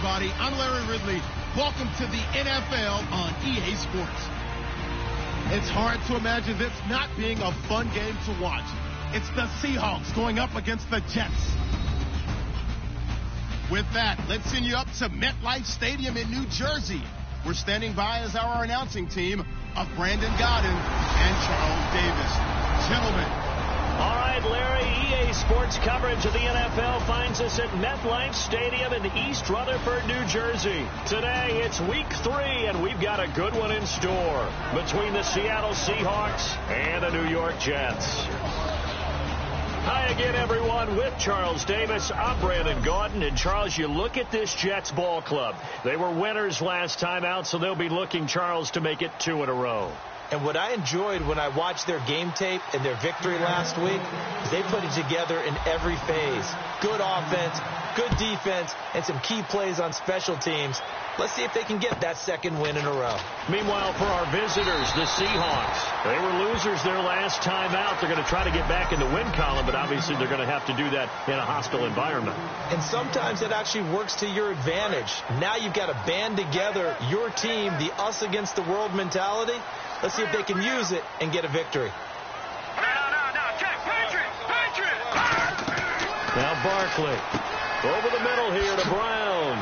everybody. I'm Larry Ridley. Welcome to the NFL on EA Sports. It's hard to imagine this not being a fun game to watch. It's the Seahawks going up against the Jets. With that, let's send you up to MetLife Stadium in New Jersey. We're standing by as our announcing team of Brandon Godden and Charles Davis. Gentlemen. All right, Larry, EA Sports coverage of the NFL finds us at MetLife Stadium in East Rutherford, New Jersey. Today, it's week 3, and we've got a good one in store between the Seattle Seahawks and the New York Jets. Hi again, everyone. With Charles Davis, I'm Brandon Gaudin. And, Charles, you look at this Jets ball club. They were winners last time out, so they'll be looking, Charles, to make it 2 in a row. And what I enjoyed when I watched their game tape and their victory last week is they put it together in every phase. Good offense, good defense, and some key plays on special teams. Let's see if they can get that second win in a row. Meanwhile, for our visitors, the Seahawks, they were losers their last time out. They're going to try to get back in the win column, but obviously they're going to have to do that in a hostile environment. And sometimes it actually works to your advantage. Now you've got to band together your team, the us against the world mentality. Let's see if they can use it and get a victory. No. Check. Patriot. Now Barkley. Over the middle here to Brown.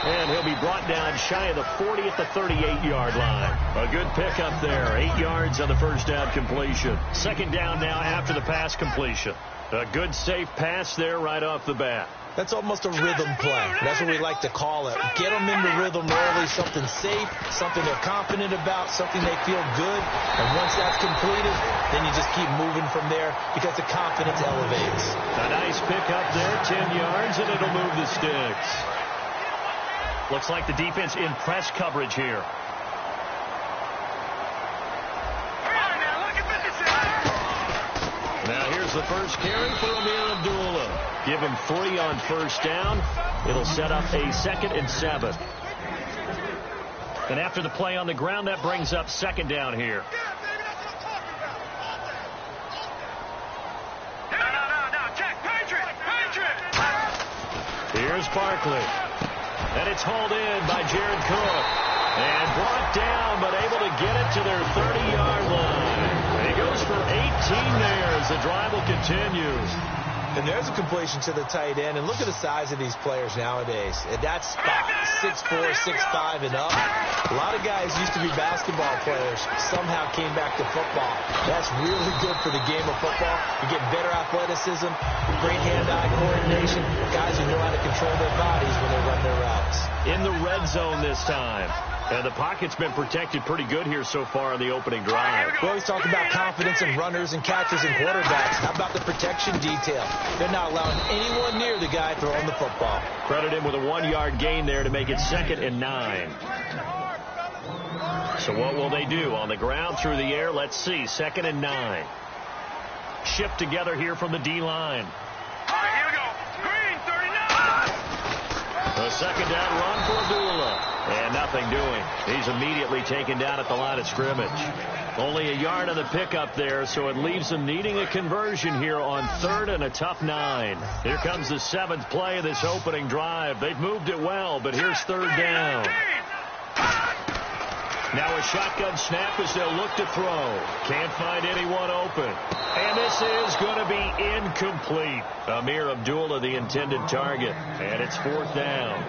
And he'll be brought down shy of the 40 at the 38-yard line. A good pickup there. 8 yards on the first down completion. Second down now after the pass completion. A good, safe pass there right off the bat. That's almost a rhythm play. That's what we like to call it. Get them into rhythm early, something safe, something they're confident about, something they feel good. And once that's completed, then you just keep moving from there because the confidence elevates. A nice pickup there, 10 yards, and it'll move the sticks. Looks like the defense in press coverage here. Now here's the first carry for Amir Abdullah. Give him 3 on first down. It'll set up a 2nd and 7. And after the play on the ground, that brings up 2nd down here. No. Check. Patriot. Here's Barkley. And it's hauled in by Jared Cook. And brought down, but able to get it to their 30-yard line. He goes for 18 there as the drive will continue. And there's a completion to the tight end. And look at the size of these players nowadays. At that spot, 6'4", 6'5", and up. A lot of guys used to be basketball players, somehow came back to football. That's really good for the game of football. You get better athleticism, great hand-eye coordination, guys who know how to control their bodies when they run their routes. In the red zone this time. And the pocket's been protected pretty good here so far in the opening drive. We always talk about confidence in runners and catchers and quarterbacks. How about the protection detail? They're not allowing anyone near the guy throwing the football. Credit him with a 1-yard gain there to make it 2nd and 9. So what will they do? On the ground, through the air, let's see. 2nd and 9. Shift together here from the D-line. All right, here we go. Green, 39. A 2nd down run for Abdullah. And nothing doing. He's immediately taken down at the line of scrimmage. Only a yard on the pickup there, so it leaves them needing a conversion here on 3rd and a tough 9. Here comes the 7th play of this opening drive. They've moved it well, but here's 3rd down. Now a shotgun snap as they'll look to throw. Can't find anyone open. And this is going to be incomplete. Amir Abdullah, the intended target. And it's 4th down.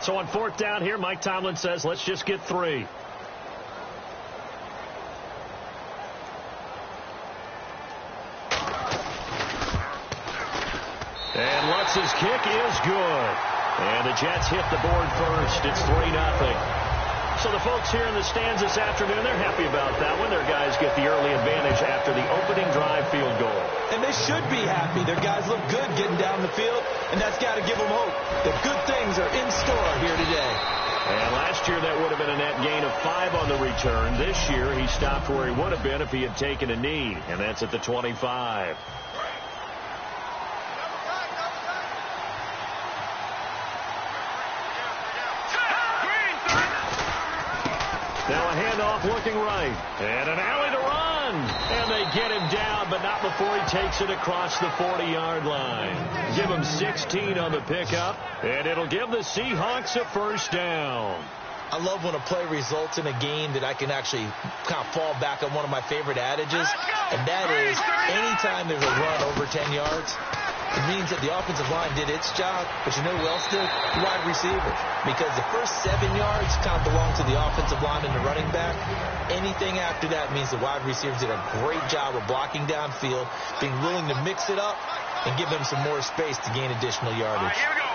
So on 4th down here, Mike Tomlin says, let's just get 3. And Lutz's kick is good. And the Jets hit the board first. It's 3-0. So the folks here in the stands this afternoon, they're happy about that one. Their guys get the early advantage after the opening drive field goal. And they should be happy. Their guys look good getting down the field, and that's got to give them hope that good things are in store here today. And last year that would have been a net gain of 5 on the return. This year he stopped where he would have been if he had taken a knee, and that's at the 25. Now handoff looking right. And an alley to run. And they get him down, but not before he takes it across the 40-yard line. Give him 16 on the pickup, and it'll give the Seahawks a first down. I love when a play results in a game that I can actually kind of fall back on one of my favorite adages, and that is anytime there's a run over 10 yards, it means that the offensive line did its job, but you know who else did? The wide receivers. Because the first 7 yards kind of belong to the offensive line and the running back. Anything after that means the wide receivers did a great job of blocking downfield, being willing to mix it up, and give them some more space to gain additional yardage. Here we go.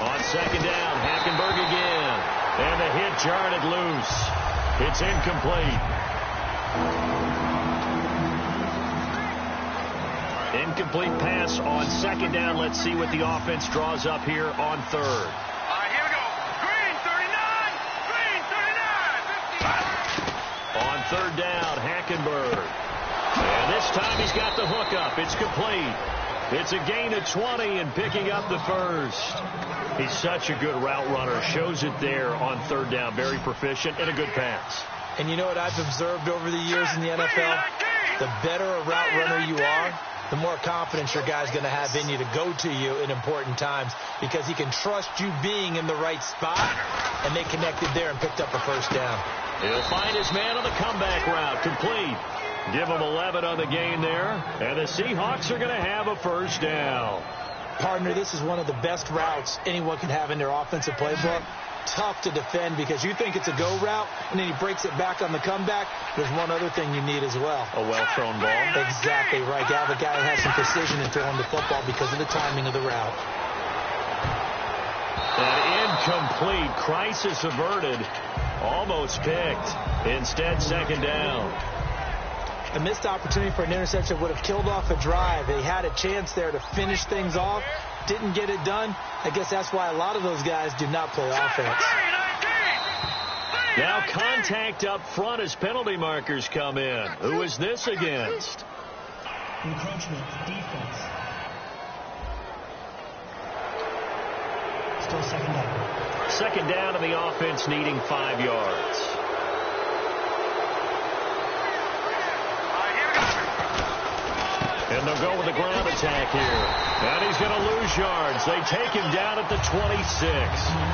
On second down, Hackenberg again. And the hit jarred loose. It's incomplete. Incomplete pass on second down. Let's see what the offense draws up here on third. Here we go. Green 39. Green 39. On third down, Hackenberg. And this time he's got the hookup. It's complete. It's a gain of 20 and picking up the first. He's such a good route runner. Shows it there on third down. Very proficient and a good pass. And you know what I've observed over the years in the NFL? The better a route runner you are, the more confidence your guy's going to have in you to go to you in important times, because he can trust you being in the right spot, and they connected there and picked up a first down. He'll find his man on the comeback route. Complete. Give him 11 on the gain there, and the Seahawks are going to have a first down. Partner, this is one of the best routes anyone can have in their offensive playbook. Tough to defend because you think it's a go route, and then he breaks it back on the comeback. There's one other thing you need as well. A well-thrown ball. Exactly right. You have a guy who has some precision in throwing the football because of the timing of the route. An incomplete. Crisis averted. Almost picked. Instead, second down. A missed opportunity for an interception would have killed off a drive. They had a chance there to finish things off. Didn't get it done. I guess that's why a lot of those guys do not play offense. Now contact up front as penalty markers come in. Who is this against? Encroachment defense. Still second down. Second down, and the offense needing 5 yards. And they'll go with the ground attack here. And he's going to lose yards. They take him down at the 26.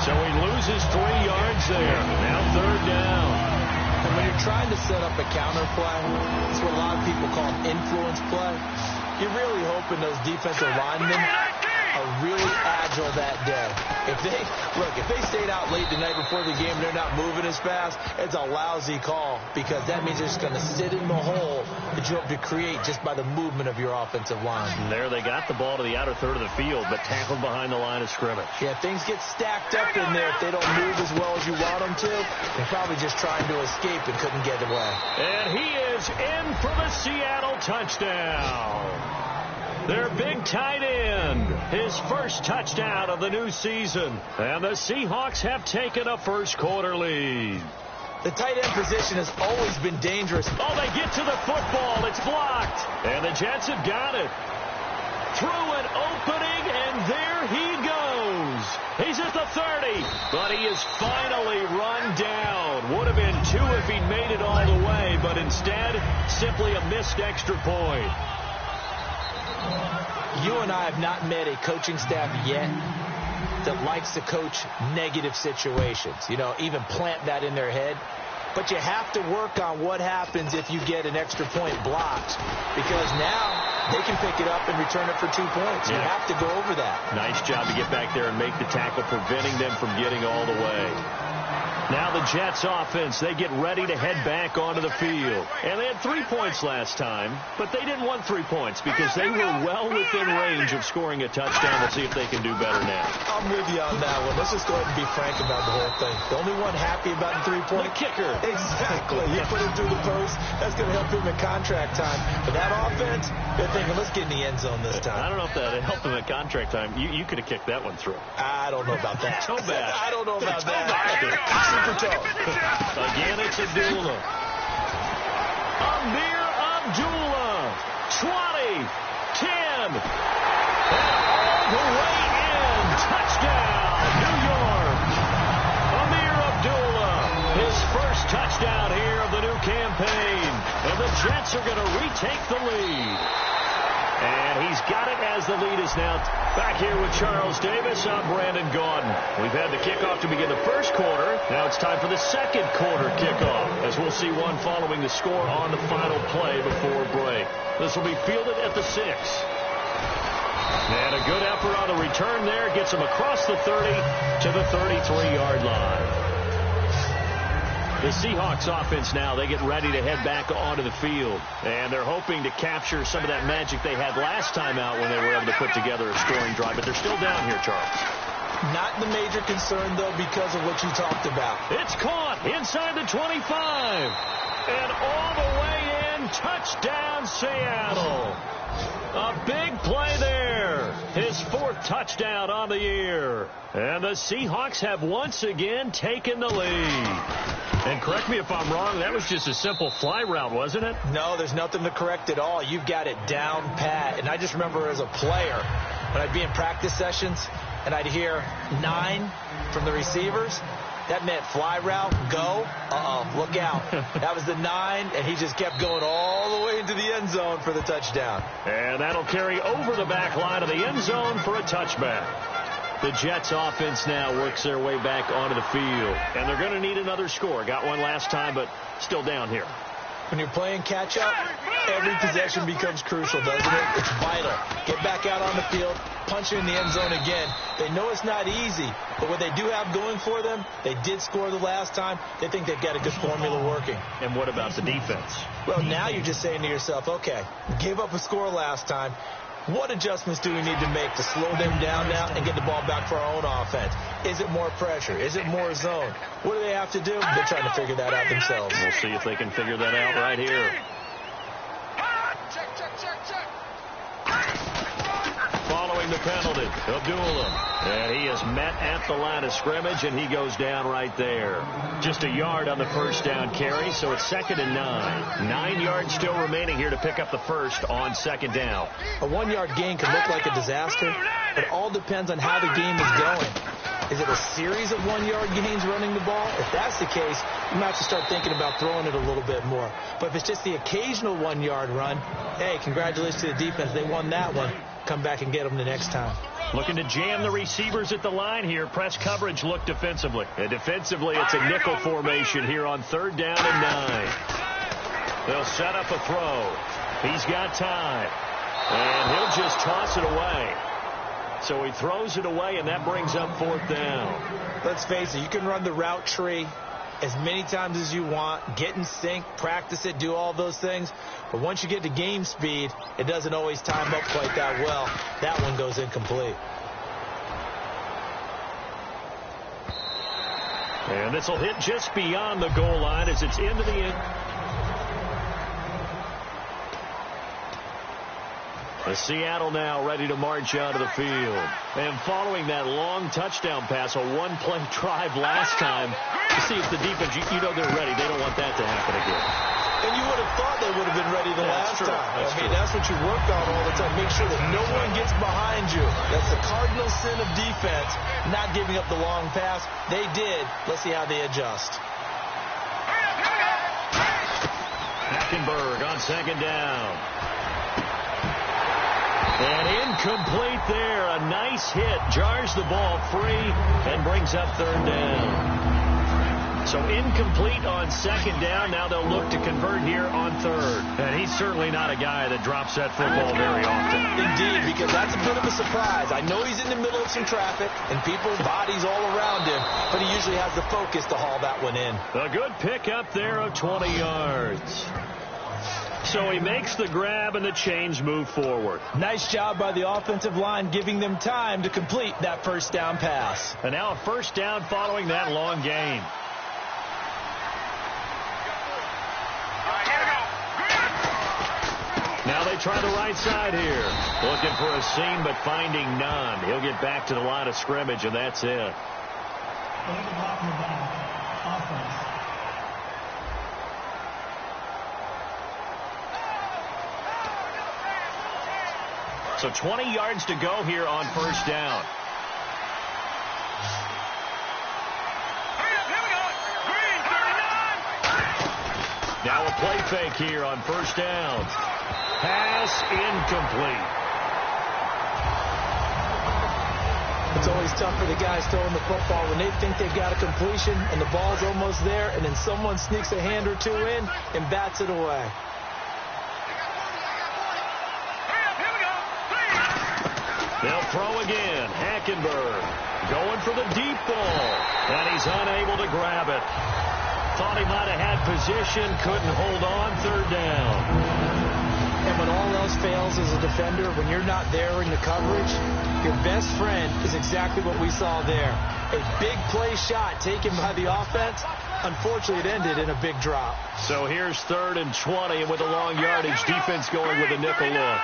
So he loses 3 yards there. Now third down. And when you're trying to set up a counter play, it's what a lot of people call an influence play. You're really hoping those defensive linemen are really agile that day. If they stayed out late the night before the game, they're not moving as fast, it's a lousy call, because that means they're just going to sit in the hole that you hope to create just by the movement of your offensive line. And there they got the ball to the outer third of the field, but tackled behind the line of scrimmage. Yeah, things get stacked up in there. If they don't move as well as you want them to, they're probably just trying to escape and couldn't get away. And he is in for the Seattle touchdown. Their big tight end, his first touchdown of the new season. And the Seahawks have taken a first quarter lead. The tight end position has always been dangerous. Oh, they get to the football. It's blocked. And the Jets have got it. Through an opening, and there he goes. He's at the 30, but he is finally run down. Would have been 2 if he'd made it all the way, but instead, simply a missed extra point. You and I have not met a coaching staff yet that likes to coach negative situations. You know, even plant that in their head. But you have to work on what happens if you get an extra point blocked, because now they can pick it up and return it for 2 points. Yeah. You have to go over that. Nice job to get back there and make the tackle, preventing them from getting all the way. Now the Jets offense, they get ready to head back onto the field. And they had 3 points last time, but they didn't want 3 points because they were well within range of scoring a touchdown. We'll see if they can do better now. I'm with you on that one. Let's just go ahead and be frank about the whole thing. The only one happy about the 3-point The kicker. Exactly. You put him through the post. That's going to help him in contract time. But that offense, they're thinking, let's get in the end zone this time. I don't know if that helped them at contract time. You could have kicked that one through. I don't know about that. Toe back. I don't know about Toe that. back. Super toe. Again, it's Abdullah. Amir Abdullah. 20, 10, and all the way in. Touchdown, New York. Amir Abdullah campaign. And the Jets are going to retake the lead. And he's got it as the lead is now back here with Charles Davis. I'm Brandon Gaudin. We've had the kickoff to begin the first quarter. Now it's time for the second quarter kickoff, as we'll see one following the score on the final play before break. This will be fielded at the 6. And a good effort on the return there. Gets him across the 30 to the 33-yard line. The Seahawks offense now, they get ready to head back onto the field. And they're hoping to capture some of that magic they had last time out when they were able to put together a scoring drive. But they're still down here, Charles. Not the major concern, though, because of what you talked about. It's caught inside the 25. And all the way in, touchdown Seattle. A big play there. His 4th touchdown on the year. And the Seahawks have once again taken the lead. And correct me if I'm wrong, that was just a simple fly route, wasn't it? No, there's nothing to correct at all. You've got it down pat. And I just remember as a player, when I'd be in practice sessions, and I'd hear 9 from the receivers, that meant fly route, go, look out. That was the 9, and he just kept going all the way into the end zone for the touchdown. And that'll carry over the back line of the end zone for a touchback. The Jets offense now works their way back onto the field. And they're going to need another score. Got one last time, but still down here. When you're playing catch-up, every possession becomes crucial, doesn't it? It's vital. Get back out on the field, punch it in the end zone again. They know it's not easy, but what they do have going for them, they did score the last time. They think they've got a good formula working. And what about the defense? Well, now you're just saying to yourself, okay, gave up a score last time. What adjustments do we need to make to slow them down now and get the ball back for our own offense? Is it more pressure? Is it more zone? What do they have to do? They're trying to figure that out themselves. We'll see if they can figure that out right here. Following the penalty, Abdullah. And he is met at the line of scrimmage, and he goes down right there. Just a yard on the first down carry, so it's 2nd and 9. 9 yards still remaining here to pick up the first on 2nd down. A 1-yard gain can look like a disaster. It all depends on how the game is going. Is it a series of 1-yard gains running the ball? If that's the case, you might have to start thinking about throwing it a little bit more. But if it's just the occasional 1-yard run, hey, congratulations to the defense. They won that one. Come back and get them the next time. Looking to jam the receivers at the line here. Press coverage look defensively. And defensively, it's a nickel formation here on 3rd down and 9. They'll set up a throw. He's got time. And he'll just toss it away. So he throws it away, and that brings up 4th down. Let's face it, you can run the route tree as many times as you want, get in sync, practice it, do all those things. But once you get to game speed, it doesn't always time up quite that well. That one goes incomplete. And this will hit just beyond the goal line as it's into the end. The Seattle now ready to march out of the field. And following that long touchdown pass, a 1-play drive last time, to see if the defense, you know they're ready. They don't want that to happen again. And you would have thought they would have been ready the last time. I mean, that's what you work on all the time. Make sure that no one gets behind you. That's the cardinal sin of defense, not giving up the long pass. They did. Let's see how they adjust. Hackenberg on 2nd down. And incomplete there. A nice hit. Jars the ball free and brings up 3rd down. So incomplete on 2nd down. Now they'll look to convert here on 3rd. And he's certainly not a guy that drops that football very often. Indeed, because that's a bit of a surprise. I know he's in the middle of some traffic and people's bodies all around him, but he usually has the focus to haul that one in. A good pickup there of 20 yards. So he makes the grab and the chains move forward. Nice job by the offensive line, giving them time to complete that 1st down pass. And now a 1st down following that long gain. Now they try the right side here. Looking for a seam, but finding none. He'll get back to the line of scrimmage, and that's it. So 20 yards to go here on 1st down. Now a play fake here on first down. Pass incomplete. It's always tough for the guys throwing the football when they think they've got a completion and the ball's almost there, and then someone sneaks a hand or two in and bats it away. They'll throw again. Hackenberg going for the deep ball, and he's unable to grab it. Thought he might have had position, couldn't hold on, third down. And when all else fails as a defender, when you're not there in the coverage, your best friend is exactly what we saw there. A big play shot taken by the offense. Unfortunately, it ended in a big drop. So here's 3rd and 20, and with a long yardage, defense going with a nickel look.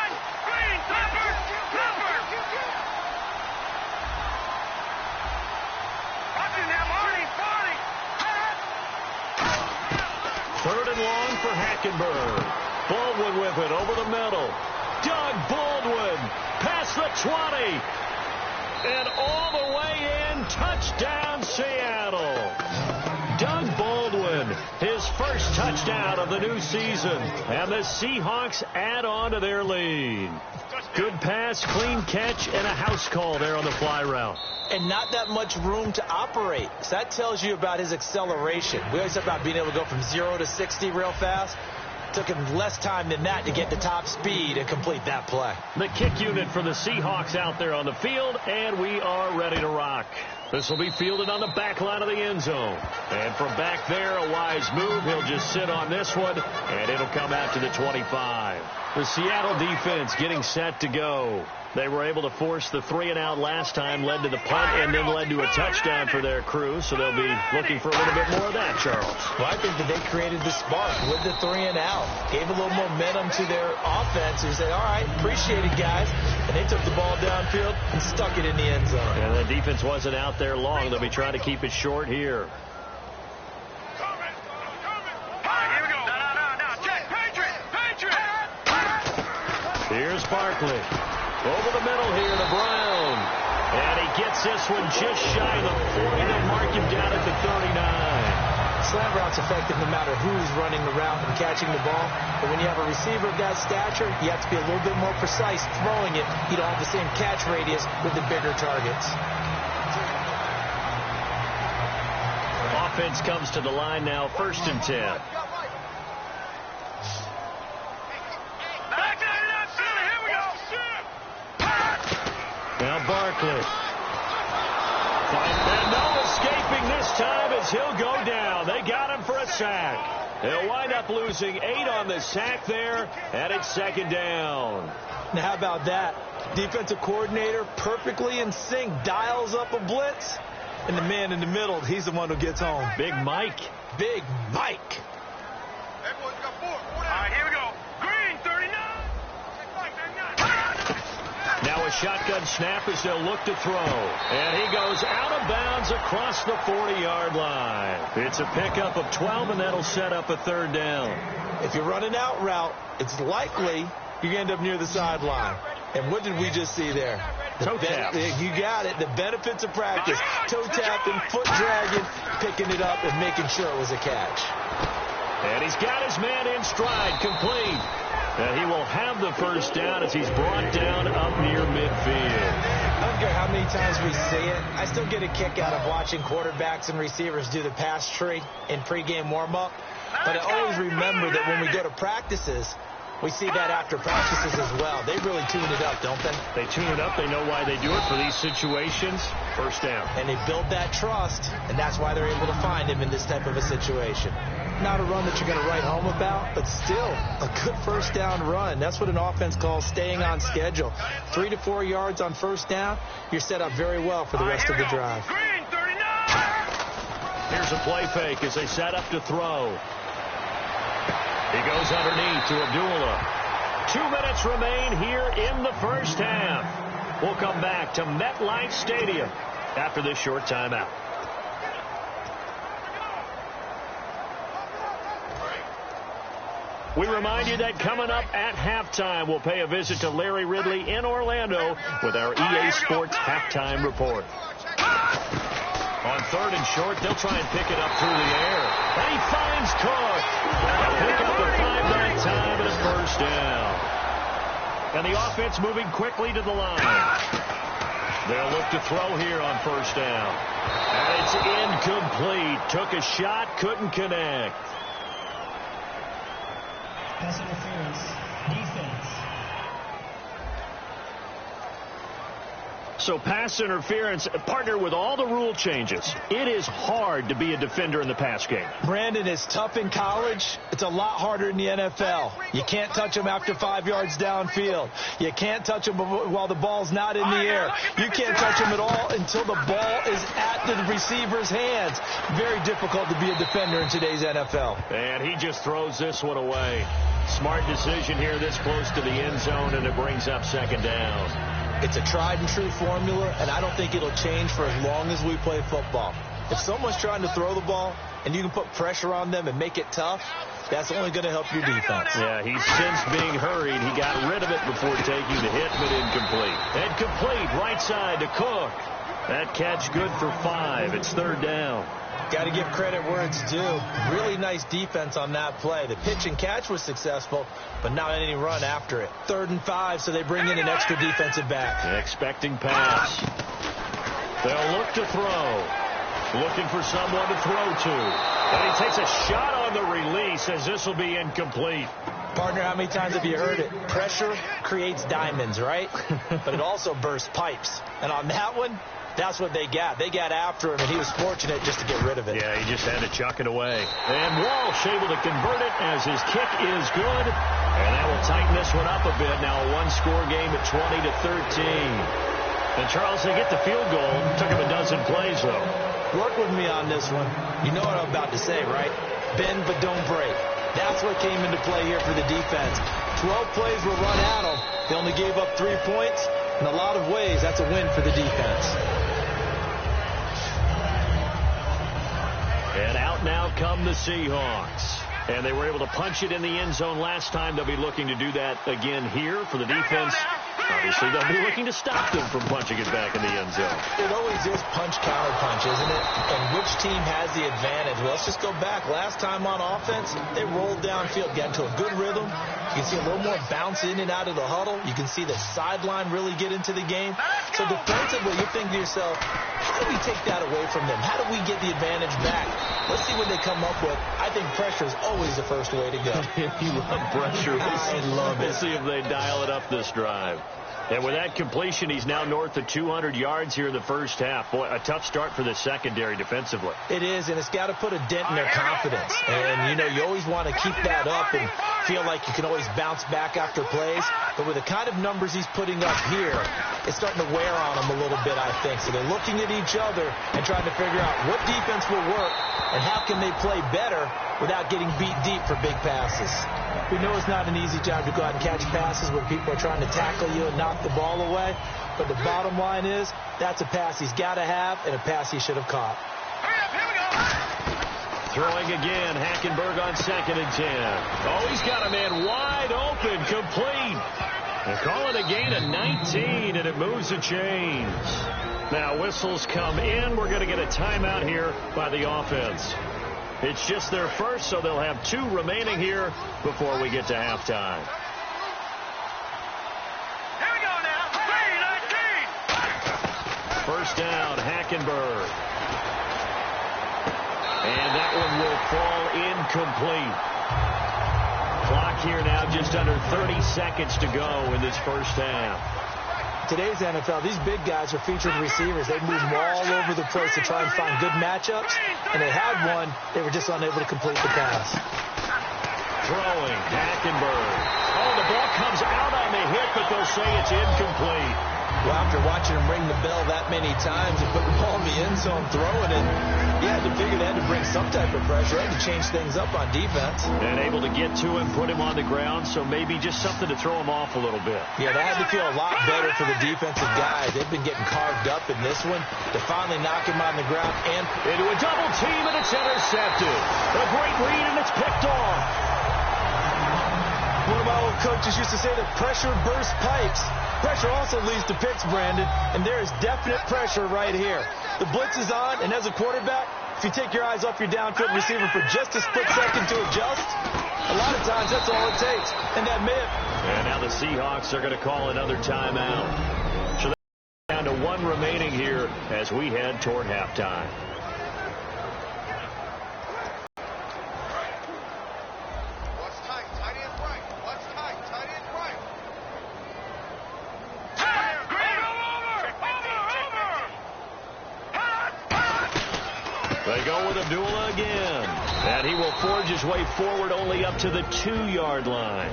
Third and long for Hackenberg. Baldwin with it over the middle. Doug Baldwin past the 20. And all the way in. Touchdown, Seattle. Doug Baldwin, his first touchdown of the new season. And the Seahawks add on to their lead. Good pass, clean catch, and a house call there on the fly route. And not that much room to operate. So that tells you about his acceleration. We always talk about being able to go from 0 to 60 real fast. Took him less time than that to get the top speed and complete that play. The kick unit for the Seahawks out there on the field, and we are ready to rock. This will be fielded on the back line of the end zone. And from back there, a wise move. He'll just sit on this one, and it'll come out to the 25. The Seattle defense getting set to go. They were able to force the 3-and-out last time, led to the punt, and then led to a touchdown for their crew. So they'll be looking for a little bit more of that, Charles. Well, I think that they created the spark with the 3-and-out. Gave a little momentum to their offense. Who said, all right, appreciate it, guys. And they took the ball downfield and stuck it in the end zone. And the defense wasn't out there long. They'll be trying to keep it short here. Here's Barkley. Over the middle here to Brown. And he gets this one just shy of the 40. They'll mark him down at the 39. Slant route's effective no matter who's running the route and catching the ball. But when you have a receiver of that stature, you have to be a little bit more precise throwing it. You don't have the same catch radius with the bigger targets. Offense comes to the line now, 1st and 10. Now Barkley. And no escaping this time as he'll go down. They got him for a sack. They'll wind up losing 8 on the sack there, and it's 2nd down. Now how about that? Defensive coordinator perfectly in sync, dials up a blitz, and the man in the middle, he's the one who gets home. Big Mike. Big Mike. Here we go. Green, 39. Now a shotgun snap as they'll look to throw. And he goes out of bounds across the 40-yard line. It's a pickup of 12, and that'll set up a 3rd down. If you're running out route, it's likely you're going to end up near the sideline. And what did we just see there? Toe tap. You got it. The benefits of practice. Toe tapping, foot dragging, picking it up, and making sure it was a catch. And he's got his man in stride, complete. And he will have the 1st down as he's brought down up near midfield. I don't care how many times we see it. I still get a kick out of watching quarterbacks and receivers do the pass tree in pregame warm-up. But I always remember that when we go to practices, we see that after practices as well. They really tune it up, don't they? They tune it up. They know why they do it for these situations. 1st down. And they build that trust, and that's why they're able to find him in this type of a situation. Not a run that you're going to write home about, but still a good 1st down run. That's what an offense calls staying on schedule. 3 to 4 yards on 1st down, you're set up very well for the rest of the drive. Green, 39. Here's a play fake as they set up to throw. He goes underneath to Abdullah. 2 minutes remain here in the 1st half. We'll come back to MetLife Stadium after this short timeout. We remind you that coming up at halftime, we'll pay a visit to Larry Ridley in Orlando with our EA Sports Halftime Report. On 3rd and short, they'll try and pick it up through the air. And he finds Cook. They'll pick up a 5 that time and a first down. And the offense moving quickly to the line. They'll look to throw here on 1st down. And it's incomplete. Took a shot, couldn't connect. Pass interference. Defense. So pass interference, partner, with all the rule changes, it is hard to be a defender in the pass game. Brandon, is tough in college. It's a lot harder in the NFL. You can't touch him after 5 yards downfield. You can't touch him while the ball's not in the air. You can't touch him at all until the ball is at the receiver's hands. Very difficult to be a defender in today's NFL. And he just throws this one away. Smart decision here this close to the end zone, and it brings up 2nd down. It's a tried-and-true formula, and I don't think it'll change for as long as we play football. If someone's trying to throw the ball and you can put pressure on them and make it tough, that's only going to help your defense. Yeah, he's since being hurried. He got rid of it before taking the hit, but incomplete. And complete, right side to Cook. That catch good for 5. It's 3rd down. Got to give credit where it's due. Really nice defense on that play. The pitch and catch was successful, but not any run after it. 3rd and 5, so they bring in an extra defensive back. Expecting pass. They'll look to throw. Looking for someone to throw to. And he takes a shot on the release as this will be incomplete. Partner, how many times have you heard it? Pressure creates diamonds, right? But it also bursts pipes. And on that one, that's what they got. They got after him, and he was fortunate just to get rid of it. Yeah, he just had to chuck it away. And Walsh able to convert it as his kick is good. And that will tighten this one up a bit. Now a one-score game at 20-13. And Charles, they get the field goal. Took him a dozen plays, though. Work with me on this one. You know what I'm about to say, right? Bend but don't break. That's what came into play here for the defense. 12 plays were run at them. They only gave up 3 points. In a lot of ways, that's a win for the defense. And out now come the Seahawks. And they were able to punch it in the end zone last time. They'll be looking to do that again here for the defense. Obviously, they'll be looking to stop them from punching it back in the end zone. It always is punch-counter-punch, isn't it? And which team has the advantage? Well, let's just go back. Last time on offense, they rolled downfield, got into a good rhythm. You can see a little more bounce in and out of the huddle. You can see the sideline really get into the game. So defensively, you think to yourself, how do we take that away from them? How do we get the advantage back? Let's see what they come up with. I think pressure is always the first way to go. You love pressure. I love it. We'll see if they dial it up this drive. And with that completion, he's now north of 200 yards here in the first half. Boy, a tough start for the secondary defensively. It is, and it's got to put a dent in their confidence. And, you know, you always want to keep that up and feel like you can always bounce back after plays. But with the kind of numbers he's putting up here, it's starting to wear on them a little bit, I think. So they're looking at each other and trying to figure out what defense will work and how can they play better without getting beat deep for big passes. We know it's not an easy job to go out and catch passes when people are trying to tackle you and knock the ball away. But the bottom line is that's a pass he's got to have and a pass he should have caught. Throwing again, Hackenberg on 2nd and 10. Oh, he's got a man wide open, complete. They call it a gain of 19, and it moves the chains. Now whistles come in. We're going to get a timeout here by the offense. It's just their first, so they'll have 2 remaining here before we get to halftime. Here we go now. 3-19. First down, Hackenberg. And that one will fall incomplete. Clock here now just under 30 seconds to go in this first half. Today's NFL, these big guys are featured receivers. They move all over the place to try and find good matchups. And they had one. They were just unable to complete the pass. Throwing, Hackenberg. Oh, the ball comes out on the hit, but they'll say it's incomplete. Well, after watching him ring the bell that many times and put the ball in the end zone, throwing it, you had to figure they had to bring some type of pressure. They had to change things up on defense. And able to get to him, put him on the ground, so maybe just something to throw him off a little bit. Yeah, that had to feel a lot better for the defensive guys. They've been getting carved up in this one. To finally knock him on the ground and into a double team, and it's intercepted. A great read, and it's picked off. One of my old coaches used to say that pressure bursts pipes. Pressure also leads to picks, Brandon, and there is definite pressure right here. The blitz is on, and as a quarterback, if you take your eyes off your downfield receiver for just a split second to adjust, a lot of times that's all it takes. And that may have... And now the Seahawks are going to call another timeout. So they're down to 1 remaining here as we head toward halftime. They go with Abdullah again. And he will forge his way forward only up to the 2-yard line.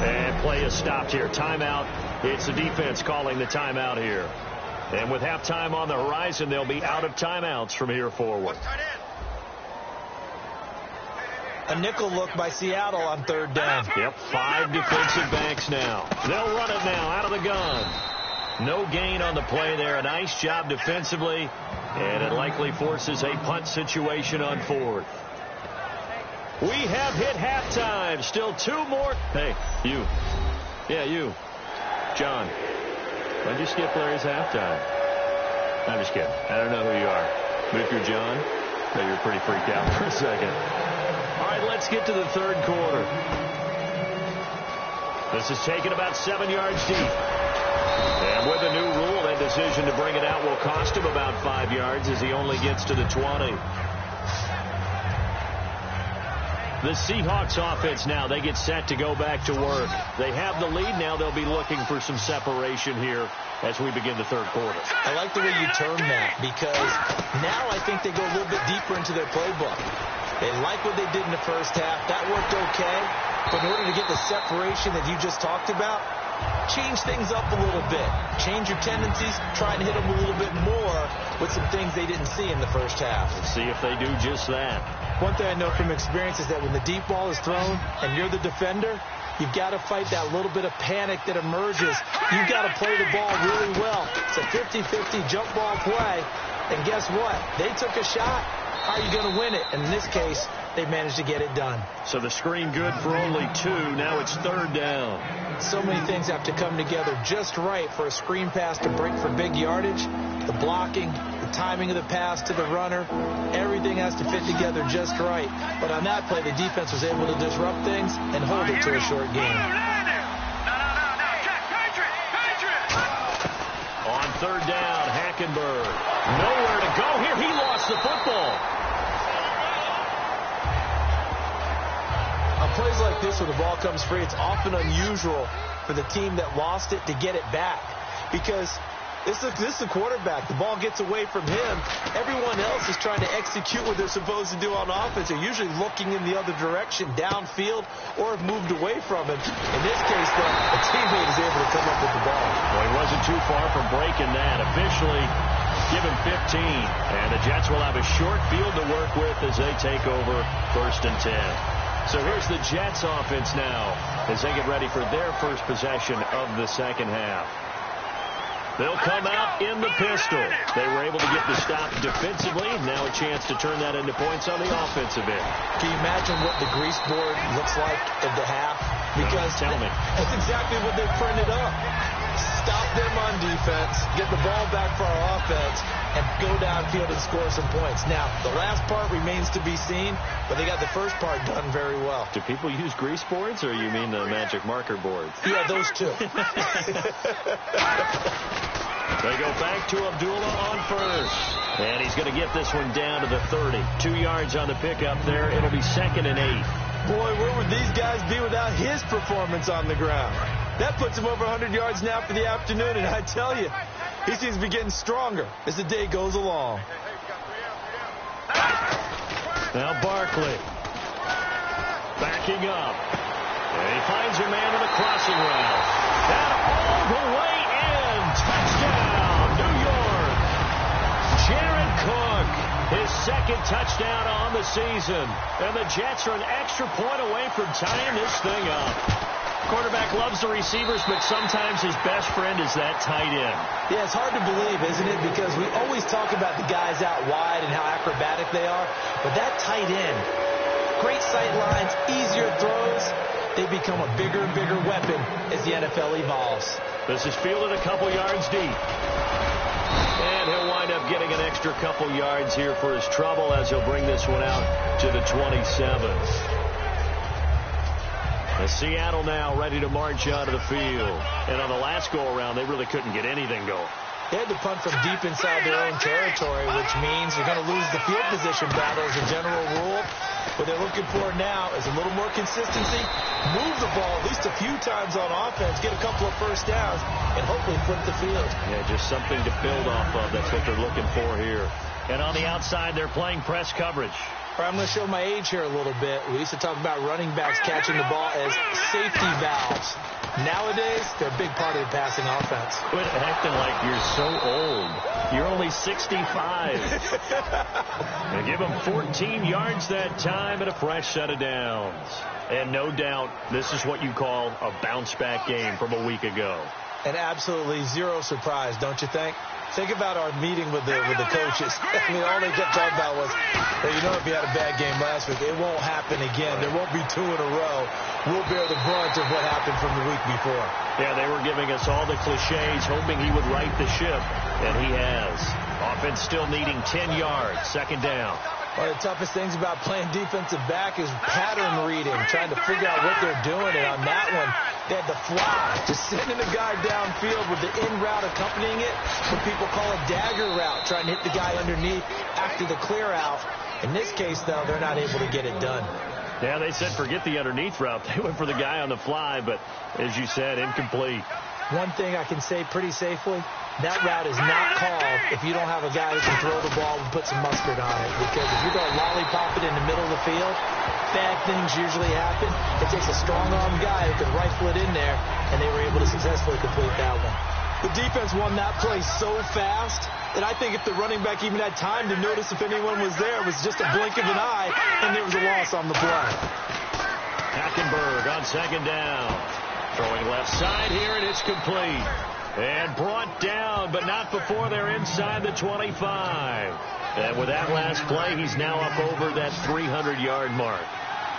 And play is stopped here. Timeout. It's the defense calling the timeout here. And with halftime on the horizon, they'll be out of timeouts from here forward. A nickel look by Seattle on 3rd down. Yep, 5 defensive backs now. They'll run it now out of the gun. No gain on the play there. A nice job defensively. And it likely forces a punt situation on 4th. We have hit halftime. Still 2 more. Hey, you. Yeah, you. John. Why'd you skip Larry's halftime? I'm just kidding. I don't know who you are. But if you're John, so you're pretty freaked out for a second. All right, let's get to the 3rd quarter. This is taken about 7 yards deep. And with a new rule, that decision to bring it out will cost him about 5 yards as he only gets to the 20. The Seahawks offense now, they get set to go back to work. They have the lead now. They'll be looking for some separation here as we begin the 3rd quarter. I like the way you term that because now I think they go a little bit deeper into their playbook. They like what they did in the first half. That worked okay. But in order to get the separation that you just talked about, change things up a little bit. Change your tendencies. Try and hit them a little bit more with some things they didn't see in the first half. Let's see if they do just that. One thing I know from experience is that when the deep ball is thrown and you're the defender, you've got to fight that little bit of panic that emerges. You've got to play the ball really well. It's a 50-50 jump ball play. And guess what? They took a shot. How are you going to win it? And in this case, they managed to get it done. So the screen good for only 2. Now it's 3rd down. So many things have to come together just right for a screen pass to break for big yardage. The blocking, the timing of the pass to the runner, everything has to fit together just right. But on that play, the defense was able to disrupt things and hold it to a short game. On 3rd down, Hackenberg. Nowhere to go here. He lost the football. On plays like this where the ball comes free, it's often unusual for the team that lost it to get it back because this is the quarterback. The ball gets away from him. Everyone else is trying to execute what they're supposed to do on offense. They're usually looking in the other direction, downfield, or have moved away from him. In this case, though, a teammate is able to come up with the ball. Well, he wasn't too far from breaking that. Officially, give him 15. And the Jets will have a short field to work with as they take over 1st and 10. So here's the Jets offense now as they get ready for their first possession of the 2nd half. They'll come out in the pistol. They were able to get the stop defensively. Now a chance to turn that into points on the offensive end. Can you imagine what the grease board looks like at the half? Because tell me. That's exactly what they printed up. Stop them on defense, get the ball back for our offense, and go downfield and score some points. Now, the last part remains to be seen, but they got the first part done very well. Do people use grease boards, or you mean the magic marker boards? Yeah, those two. They go back to Abdullah on 1st. And he's going to get this one down to the 30. 2 yards on the pickup there. It'll be 2nd and 8. Boy, where would these guys be without his performance on the ground? That puts him over 100 yards now for the afternoon, and I tell you, he seems to be getting stronger as the day goes along. Now Barkley backing up. And he finds a man in the crossing route. And all the way in. Touchdown, New York. Jared Cook, his 2nd touchdown on the season. And the Jets are an extra point away from tying this thing up. Quarterback loves the receivers, but sometimes his best friend is that tight end. Yeah, it's hard to believe, isn't it? Because we always talk about the guys out wide and how acrobatic they are. But that tight end, great sight lines, easier throws. they become a bigger and bigger weapon as the NFL evolves. This is fielded a couple yards deep. And he'll wind up getting an extra couple yards here for his trouble as he'll bring this one out to the 27. Seattle now ready to march out of the field. And on the last go-around, they really couldn't get anything going. They had to punt from deep inside their own territory, which means you're going to lose the field position battle as a general rule. What they're looking for now is a little more consistency, move the ball at least a few times on offense, get a couple of first downs, and hopefully flip the field. Yeah, just something to build off of. That's what they're looking for here. And on the outside, they're playing press coverage. I'm going to show my age here a little bit. We used to talk about running backs catching the ball as safety valves. Nowadays, they're a big part of the passing offense. Quit acting like you're so old. You're only 65. They give them 14 yards that time and a fresh set of downs. And no doubt, this is what you call a bounce-back game from a week ago. And absolutely zero surprise, don't you think? Think about our meeting with the coaches. I mean, all they kept talking about was, well, you know, if you had a bad game last week, it won't happen again. There won't be 2 in a row. We'll bear the brunt of what happened from the week before. Yeah, they were giving us all the cliches, hoping he would right the ship, and he has. Offense still needing 10 yards, second down. One of the toughest things about playing defensive back is pattern reading, trying to figure out what they're doing. And on that one, they had the fly, just sending a guy downfield with the in route accompanying it. What people call a dagger route, trying to hit the guy underneath after the clear out. In this case, though, they're not able to get it done. Yeah, they said forget the underneath route. They went for the guy on the fly, but as you said, incomplete. One thing I can say pretty safely, that route is not called if you don't have a guy who can throw the ball and put some mustard on it. Because if you're going to lollipop it in the middle of the field, bad things usually happen. It takes a strong-armed guy who can rifle it in there, and they were able to successfully complete that one. The defense won that play so fast that I think if the running back even had time to notice if anyone was there, it was just a blink of an eye, and there was a loss on the play. Hackenberg on second down. Throwing left side here, and it's complete. And brought down, but not before they're inside the 25. And with that last play, he's now up over that 300-yard mark.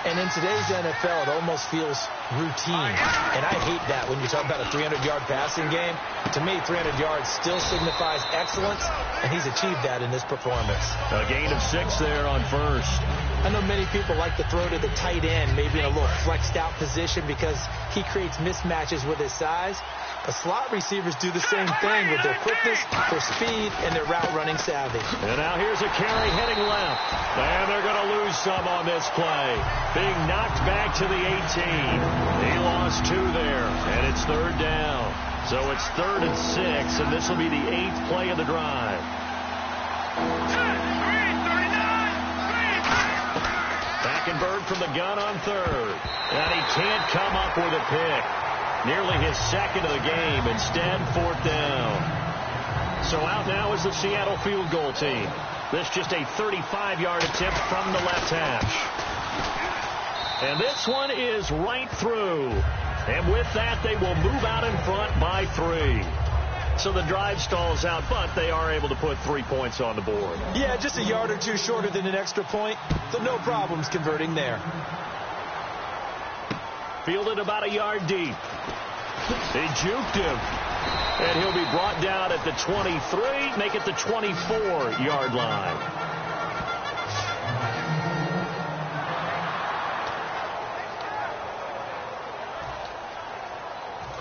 And in today's NFL, it almost feels routine. And I hate that when you talk about a 300-yard passing game. To me, 300 yards still signifies excellence, and he's achieved that in this performance. A gain of 6 there on first. I know many people like to throw to the tight end, maybe in a little flexed-out position because he creates mismatches with his size. But slot receivers do the same thing with their quickness, their speed, and their route-running savvy. And now here's a carry heading left. And they're going to lose some on this play. Being knocked back to the 18. He lost 2 there, and it's third down. So it's 3rd and 6, and this will be the 8th play of the drive. Hackenberg from the gun on 3rd. And he can't come up with a pick. Nearly his second of the game. Instead, 4th down. So out now is the Seattle field goal team. This just a 35-yard attempt from the left hash. And this one is right through. And with that, they will move out in front by 3. So the drive stalls out, but they are able to put 3 points on the board. Yeah, just a yard or 2 shorter than an extra point. So no problems converting there. Fielded about a yard deep. They juked him. And he'll be brought down at the 23, make it the 24-yard line.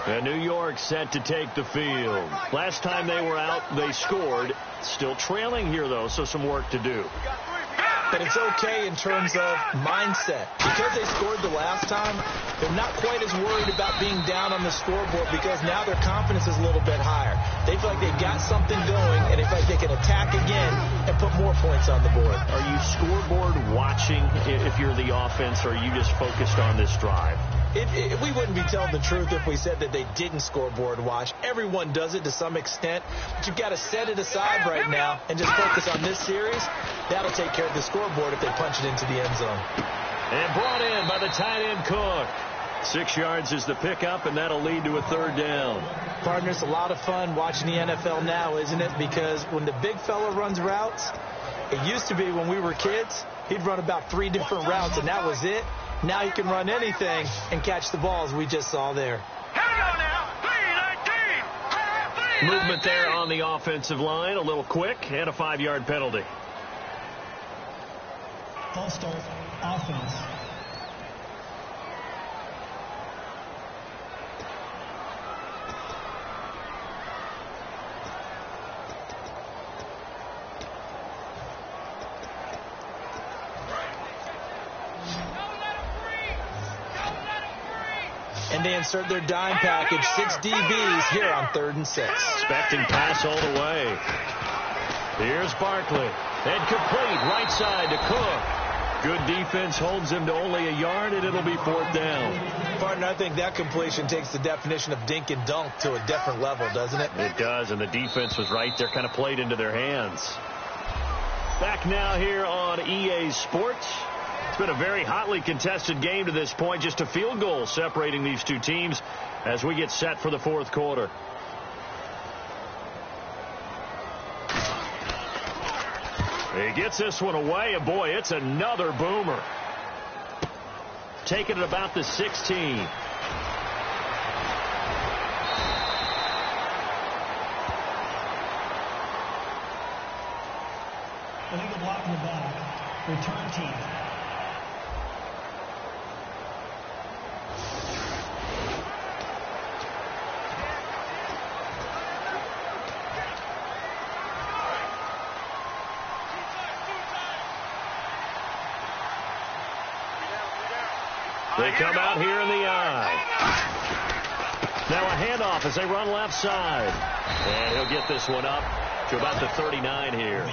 And New York set to take the field. Last time they were out, they scored. Still trailing here, though, so some work to do. But it's okay in terms of mindset. Because they scored the last time, they're not quite as worried about being down on the scoreboard because now their confidence is a little bit higher. They feel like they've got something going, and they feel like they can attack again and put more points on the board. Are you scoreboard watching if you're the offense, or are you just focused on this drive? We wouldn't be telling the truth if we said that they didn't scoreboard watch. Everyone does it to some extent, but you've got to set it aside right now and just focus on this series. That'll take care of the scoreboard if they punch it into the end zone. And brought in by the tight end Cook. 6 yards is the pickup, and that'll lead to a 3rd down. Partner, it's a lot of fun watching the NFL now, isn't it? Because when the big fella runs routes, it used to be when we were kids, he'd run about 3 different routes, and that was it. Now he can run anything and catch the balls we just saw there. Here we go now. 3-19. Movement there on the offensive line, a little quick, and a 5-yard penalty. False start, offense. And they insert their dime package, 6 DBs here on 3rd and 6. Expecting pass all the way. Here's Barkley. And complete, right side to Cook. Good defense holds him to only a yard, and it'll be 4th down. Partner, I think that completion takes the definition of dink and dunk to a different level, doesn't it? It does, and the defense was right there, kind of played into their hands. Back now here on EA Sports. It's been a very hotly contested game to this point. Just a field goal separating these two teams as we get set for the 4th quarter. He gets this one away, and boy, it's another boomer. Taking it about the 16. Illegal block in the back. Return team. They come out here in the eye. Now a handoff as they run left side. And he'll get this one up to about the 39 here.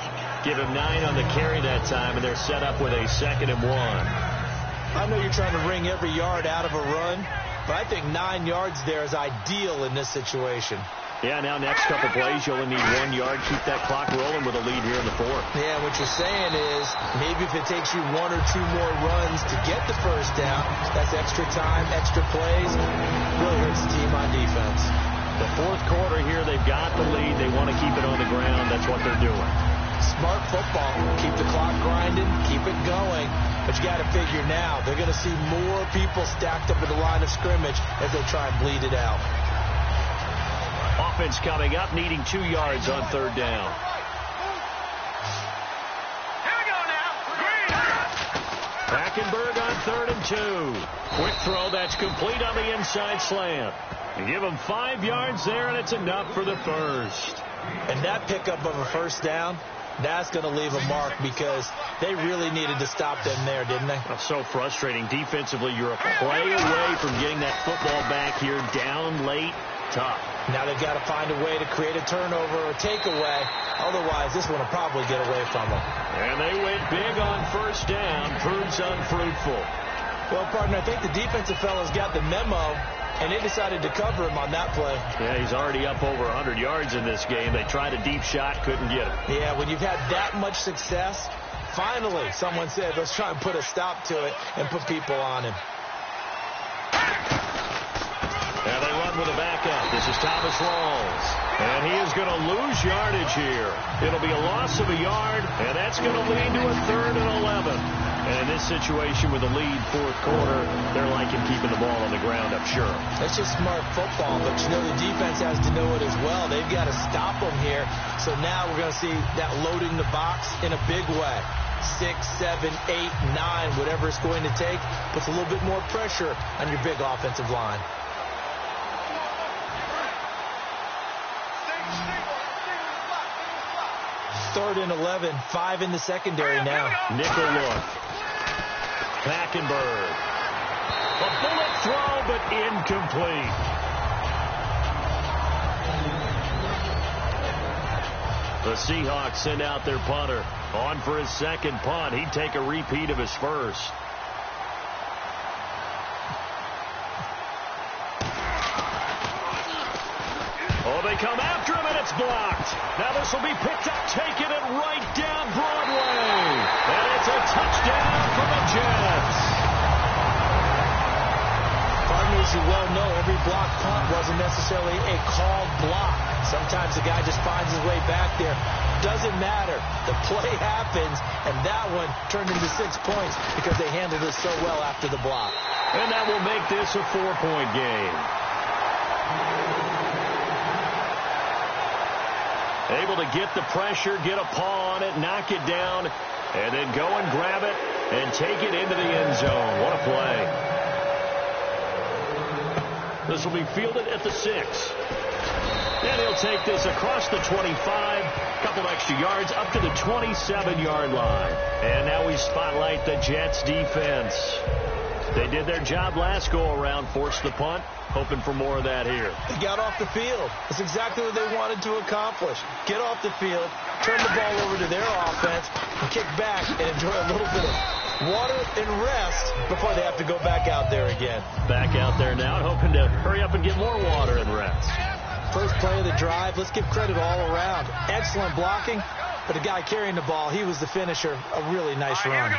Give him 9 on the carry that time, and they're set up with a 2nd and 1. I know you're trying to wring every yard out of a run, but I think 9 yards there is ideal in this situation. Yeah, now next couple plays, you only need 1 yard. Keep that clock rolling with a lead here in the 4th. Yeah, what you're saying is maybe if it takes you 1 or 2 more runs to get the 1st down, that's extra time, extra plays. Really hurts the team on defense. The 4th quarter here, they've got the lead. They want to keep it on the ground. That's what they're doing. Smart football. Keep the clock grinding, keep it going. But you got to figure now, they're going to see more people stacked up at the line of scrimmage as they try and bleed it out. Offense coming up, needing 2 yards on 3rd down. Here we go now. Hackenberg on 3rd and 2. Quick throw, that's complete on the inside slant. You give them 5 yards there, and it's enough for the 1st. And that pickup of a 1st down, that's going to leave a mark because they really needed to stop them there, didn't they? That's so frustrating. Defensively, you're a play away from getting that football back here down late. Tough. Now they've got to find a way to create a turnover or takeaway. Otherwise, this one will probably get away from them. And they went big on 1st down. Proves unfruitful. Well, partner, I think the defensive fellas got the memo, and they decided to cover him on that play. Yeah, he's already up over 100 yards in this game. They tried a deep shot, couldn't get it. Yeah, when you've had that much success, finally someone said, let's try and put a stop to it and put people on him. Now they run with a backup. This is Thomas Rawls. And he is going to lose yardage here. It'll be a loss of a yard, and that's going to lead to a 3rd and 11. And in this situation with a lead 4th quarter, they're liking keeping the ball on the ground, I'm sure. That's just smart football, but you know the defense has to know it as well. They've got to stop them here. So now we're going to see that loading the box in a big way. 6, 7, 8, 9, whatever it's going to take, puts a little bit more pressure on your big offensive line. Third and 11, 5 in the secondary now. Nickel look. Hackenberg. A bullet throw, but incomplete. The Seahawks send out their punter. On for his 2nd punt. He'd take a repeat of his 1st. Oh, they come after him, and it's blocked. Now this will be picked up, taking it right down Broadway. And it's a touchdown for the Jets. Partner, this you well know, every block punt wasn't necessarily a called block. Sometimes the guy just finds his way back there. Doesn't matter. The play happens, and that one turned into 6 points because they handled it so well after the block. And that will make this a 4-point game. Able to get the pressure, get a paw on it, knock it down, and then go and grab it and take it into the end zone. What a play. This will be fielded at the 6. And he'll take this across the 25, couple extra yards up to the 27-yard line. And now we spotlight the Jets defense. They did their job last go-around, forced the punt, hoping for more of that here. They got off the field. That's exactly what they wanted to accomplish. Get off the field, turn the ball over to their offense, and kick back and enjoy a little bit of water and rest before they have to go back out there again. Back out there now, hoping to hurry up and get more water and rest. First play of the drive, let's give credit all around. Excellent blocking, but the guy carrying the ball, he was the finisher. A really nice run.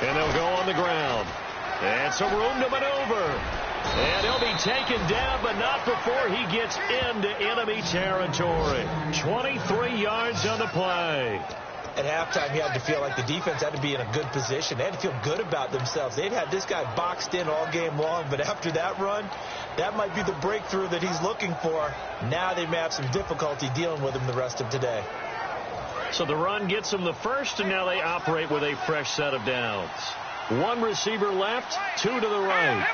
And they'll go on the ground. And some room to maneuver. And he'll be taken down, but not before he gets into enemy territory. 23 yards on the play. At halftime, you had to feel like the defense had to be in a good position. They had to feel good about themselves. They'd had this guy boxed in all game long, but after that run, that might be the breakthrough that he's looking for. Now they may have some difficulty dealing with him the rest of today. So the run gets them the first, and now they operate with a fresh set of downs. One receiver left, two to the right.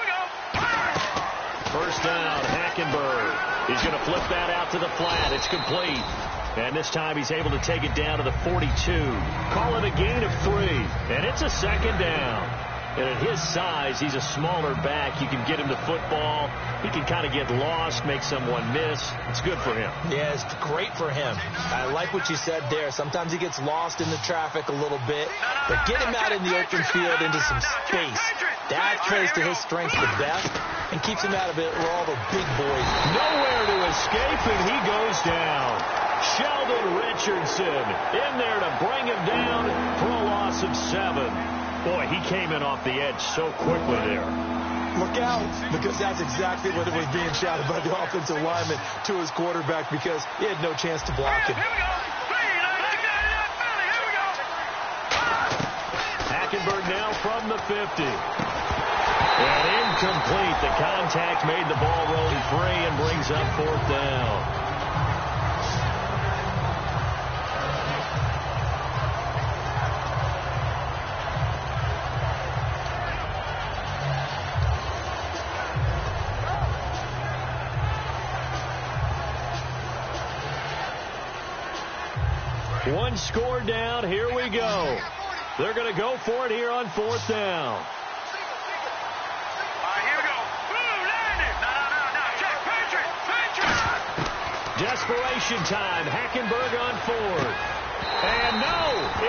First down, Hackenberg. He's going to flip that out to the flat. It's complete. And this time he's able to take it down to the 42. Call it a gain of 3. And it's a second down. And at his size, he's a smaller back. You can get him to football. He can kind of get lost, make someone miss. It's good for him. Yeah, it's great for him. I like what you said there. Sometimes he gets lost in the traffic a little bit. But get him out in the open field into some space. That plays to his strengths the best and keeps him out of it where all the big boys. Nowhere to escape, and he goes down. Sheldon Richardson in there to bring him down for a loss of 7. Boy, he came in off the edge so quickly there. Look out, because that's exactly what it was being shouted by the offensive lineman to his quarterback because he had no chance to block him. Hackenberg now from the 50. And incomplete. The contact made the ball roll free and brings up 4th down. One score down. Here we go. They're going to go for it here on 4th down. Here we go. Boom, landed. No. Check. Patriot. Desperation time. Hackenberg on 4th. And no,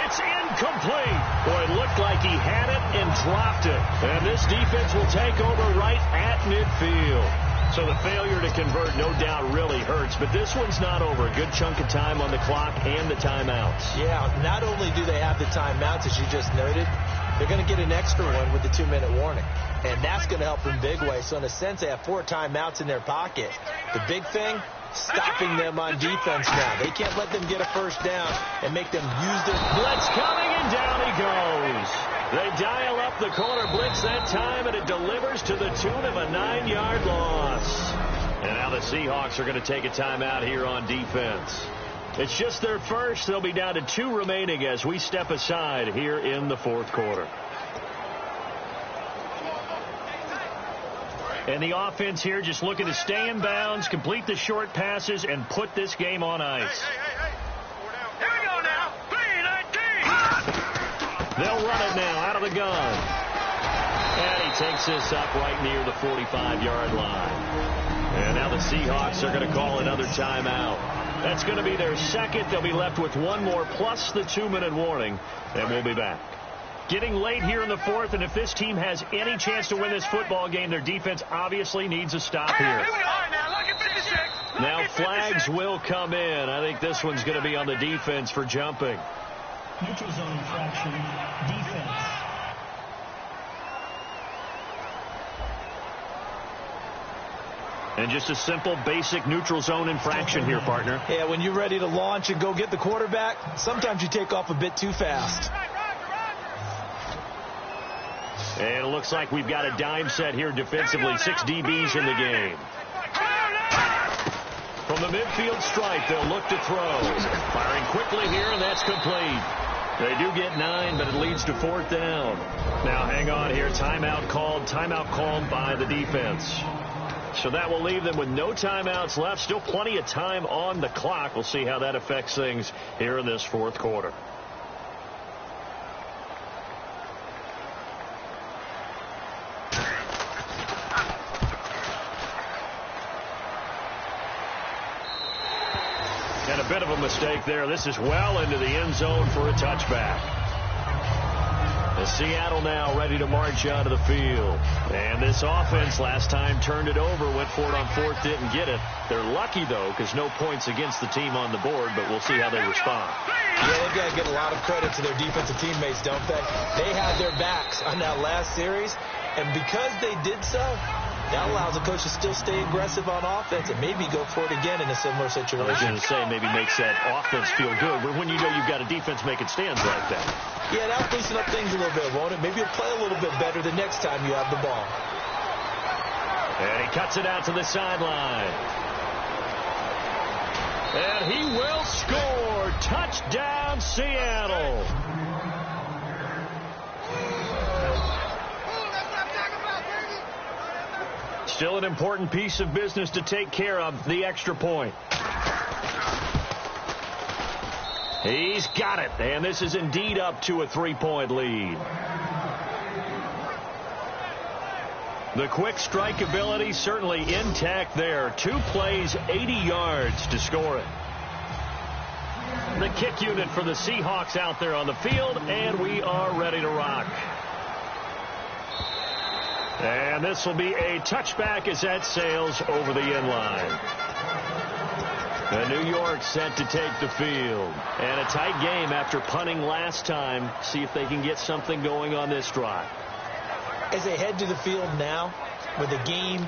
it's incomplete. Boy, it looked like he had it and dropped it. And this defense will take over right at midfield. So the failure to convert, no doubt, really hurts. But this one's not over. A good chunk of time on the clock and the timeouts. Yeah, not only do they have the timeouts, as you just noted, they're going to get an extra one with the 2-minute warning. And that's going to help them big way. So in a sense, they have 4 timeouts in their pocket. The big thing, stopping them on defense now. They can't let them get a first down and make them use their blitz coming, and down he goes. They dial up the corner blitz that time, and it delivers to the tune of a 9-yard loss. And now the Seahawks are going to take a timeout here on defense. It's just their first. They'll be down to 2 remaining as we step aside here in the 4th quarter. And the offense here just looking to stay in bounds, complete the short passes, and put this game on ice. Here we go now. 3-19. They'll run it now out of the gun. And he takes this up right near the 45-yard line. And now the Seahawks are going to call another timeout. That's going to be their second. They'll be left with 1 more plus the 2-minute warning, and we'll be back. Getting late here in the 4th, and if this team has any chance to win this football game, their defense obviously needs a stop here. Now flags will come in. I think this one's going to be on the defense for jumping. Neutral zone infraction, defense. And just a simple, basic neutral zone infraction here, partner. Yeah, when you're ready to launch and go get the quarterback, sometimes you take off a bit too fast. And it looks like we've got a dime set here defensively. 6 DBs in the game. From the midfield stripe, they'll look to throw. Firing quickly here, and that's complete. They do get 9, but it leads to 4th down. Now, hang on here. Timeout called by the defense. So that will leave them with no timeouts left. Still plenty of time on the clock. We'll see how that affects things here in this 4th quarter. And a bit of a mistake there. This is well into the end zone for a touchback. And Seattle now ready to march out of the field. And this offense last time turned it over, went for it on 4th, didn't get it. They're lucky, though, because no points against the team on the board, but we'll see how they respond. Yeah, they've got to give a lot of credit to their defensive teammates, don't they? They had their backs on that last series, and because they did so, that allows the coach to still stay aggressive on offense and maybe go for it again in a similar situation. I was going to say maybe makes that offense feel good when you know you've got a defense making stands like that. Yeah, that'll loosen up things a little bit, won't it? Maybe you'll play a little bit better the next time you have the ball. And he cuts it out to the sideline. And he will score. Touchdown, Seattle. Still an important piece of business to take care of, the extra point. He's got it, and this is indeed up to a 3-point lead. The quick strike ability certainly intact there. 2 plays, 80 yards to score it. The kick unit for the Seahawks out there on the field, and we are ready to rock. And this will be a touchback as that sails over the end line. And New York set to take the field. And a tight game after punting last time. See if they can get something going on this drive. As they head to the field now, with the game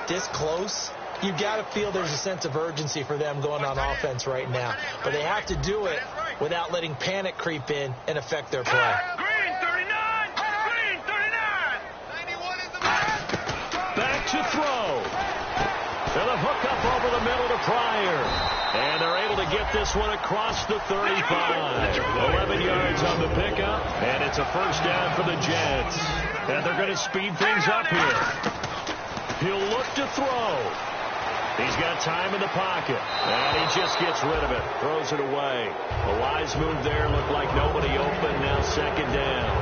this close, you've got to feel there's a sense of urgency for them going on offense right now. But they have to do it without letting panic creep in and affect their play. To throw. And a hook up over the middle to Pryor. And they're able to get this one across the 35. 11 yards on the pickup. And it's a 1st down for the Jets. And they're going to speed things up here. He'll look to throw. He's got time in the pocket. And he just gets rid of it. Throws it away. A wise move there. Looked like nobody open. Now 2nd down.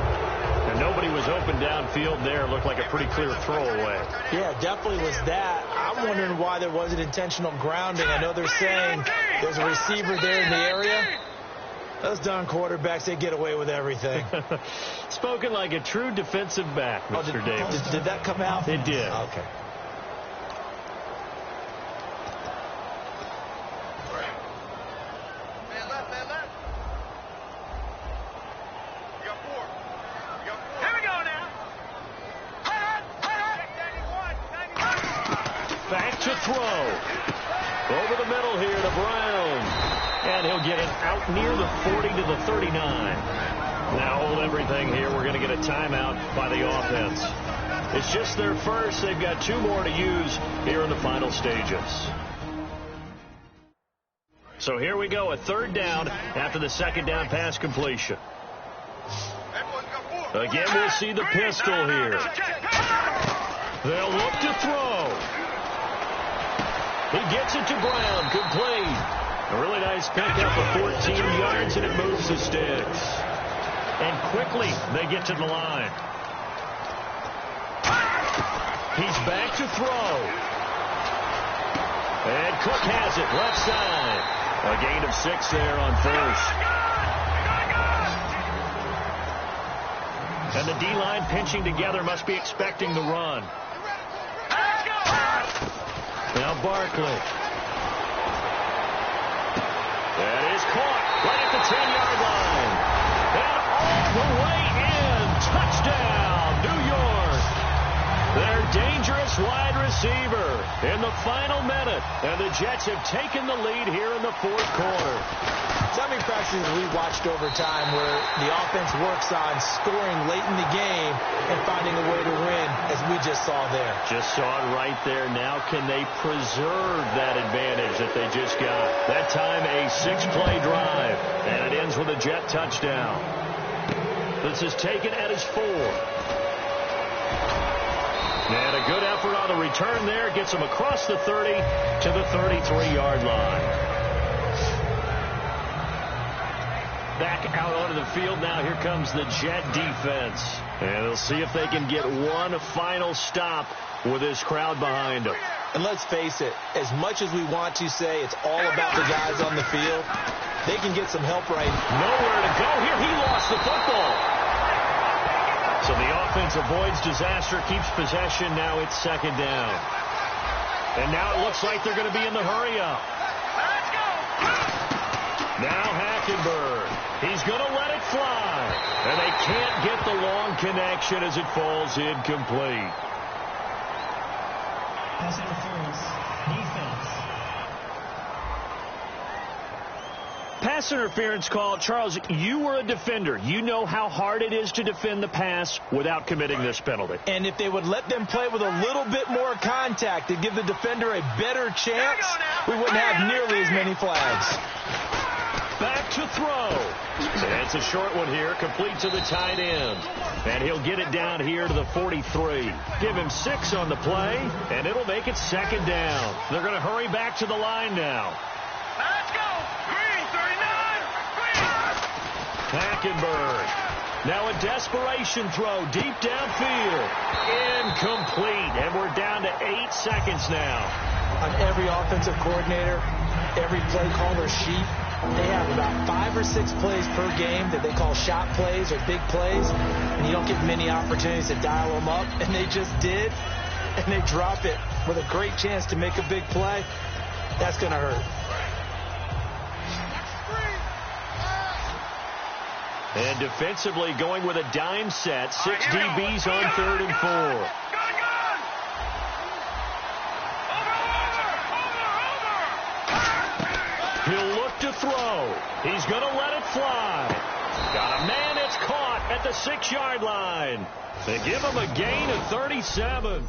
And nobody was open downfield there. Looked like a pretty clear throwaway. Yeah, definitely was that. I'm wondering why there wasn't intentional grounding. I know they're saying there's a receiver there in the area. Those darn quarterbacks, they get away with everything. Spoken like a true defensive back, Mr. Davis. Did that come out? It did. Okay. Back to throw. Over the middle here to Brown. And he'll get it out near the 40 to the 39. Now hold everything here. We're going to get a timeout by the offense. It's just their first. They've got 2 more to use here in the final stages. So here we go, a 3rd down after the 2nd down pass completion. Again, we'll see the pistol here. They'll look to throw. He gets it to Brown, complete. A really nice pickup of 14 yards, and it moves the sticks. And quickly, they get to the line. He's back to throw. And Cook has it, left side. A gain of 6 there on 1st. And the D-line pinching together must be expecting the run. Now Barkley. That is caught right at the 10-yard line. And all the way in. Touchdown, New York. They're dangerous This wide receiver in the final minute. And the Jets have taken the lead here in the fourth quarter. So many practices we watched over time where the offense works on scoring late in the game and finding a way to win, as we just saw there. Just saw it right there. Now can they preserve that advantage that they just got? That time a 6-play drive, and it ends with a Jet touchdown. This is taken at his 4. And a good effort on the return there. Gets him across the 30 to the 33-yard line. Back out onto the field now. Here comes the Jet defense. And they'll see if they can get one final stop with this crowd behind them. And let's face it, as much as we want to say it's all about the guys on the field, they can get some help right. Nowhere to go here. He lost the football. So the offense avoids disaster, keeps possession. Now it's second down. And now it looks like they're going to be in the hurry-up. Now Hackenberg. He's going to let it fly. And they can't get the long connection as it falls incomplete. Pass interference. Defense. Pass interference call. Charles, you were a defender. You know how hard it is to defend the pass without committing this penalty. And if they would let them play with a little bit more contact to give the defender a better chance, we wouldn't have nearly as many flags. Back to throw. And it's a short one here, complete to the tight end. And he'll get it down here to the 43. Give him 6 on the play, and it'll make it second down. They're going to hurry back to the line now. Let's go. Green, 39. Green. Hackenberg. Now a desperation throw deep downfield. Incomplete. And we're down to 8 seconds now. On every offensive coordinator, every play caller sheet, they have about 5 or 6 plays per game that they call shot plays or big plays, and you don't get many opportunities to dial them up, and they just did, and they drop it with a great chance to make a big play. That's going to hurt. And defensively going with a dime set, 6 DBs on 3rd and 4. He'll look to throw. He's going to let it fly. Got a man. It's caught at the 6-yard line. They give him a gain of 37.